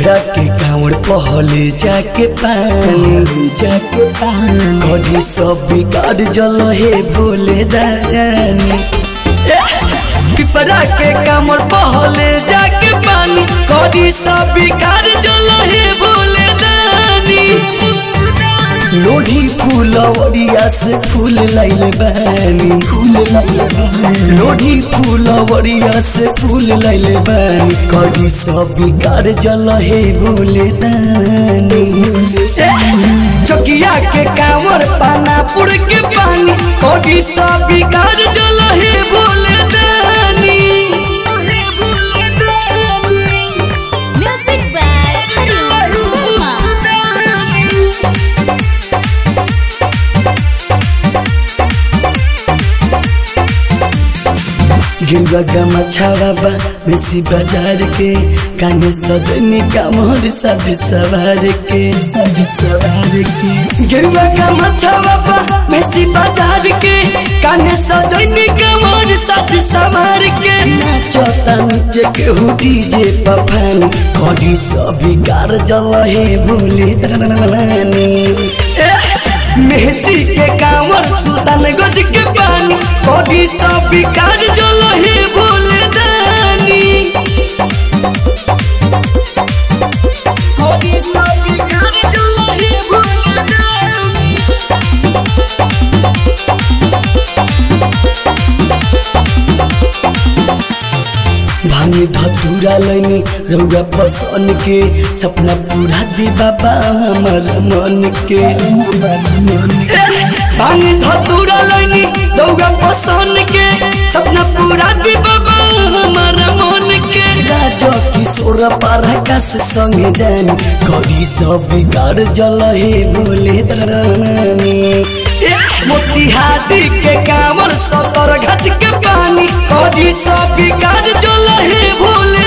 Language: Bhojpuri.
पिपरा के कांवड़ पहले जाके पानी कभी सब बिगाड़ जल हे भोले दानी। पिपरा के कांवड़ पहले जाके पानी कभी सब बिगाड़ जल हे भोले दानी। लोढ़ी फूलवरिया से फूल लाइले बानी लोढ़ी फूलवरिया से फूल लाइले बानी कभी सब बिगाड़ जल हे भोले दानी। चकिया के कांवर पानापुर के पानी कभी सब बिगाड़ जल हे भोले दानी। गिरवा गमछा बाबा बेसी बाजार के काने सजनी कामर सज सवार के गिरवा गमछा बाबा बेसी बाजार के काने सजनी कामर सज सवार के नाचता नीचे के डीजे पफानी कड़ी सब बिगाड़ जल हे भोले दानी। मेहसी के कांवर सुल्तान गंज के पानी कभी सब बिगाड़ जल हे भोले दानी। कभी सब बिगाड़ जल हे भोले दानी। भांगे धतूरा लैनी रौरा पसन के सपना पूरा दे बाबा हमार मन के। भांगे धतूरा लैनी रौरा पसन के सपना पूरा दे बाबा हमार मन के। राजा किशोर पराकाश संगे जानी कभी सब बिगाड़ जल हे भोले दानी। मोतिहारी के कांवर सतर घाट के पानी कभी सब बिगाड़ जल हे भोले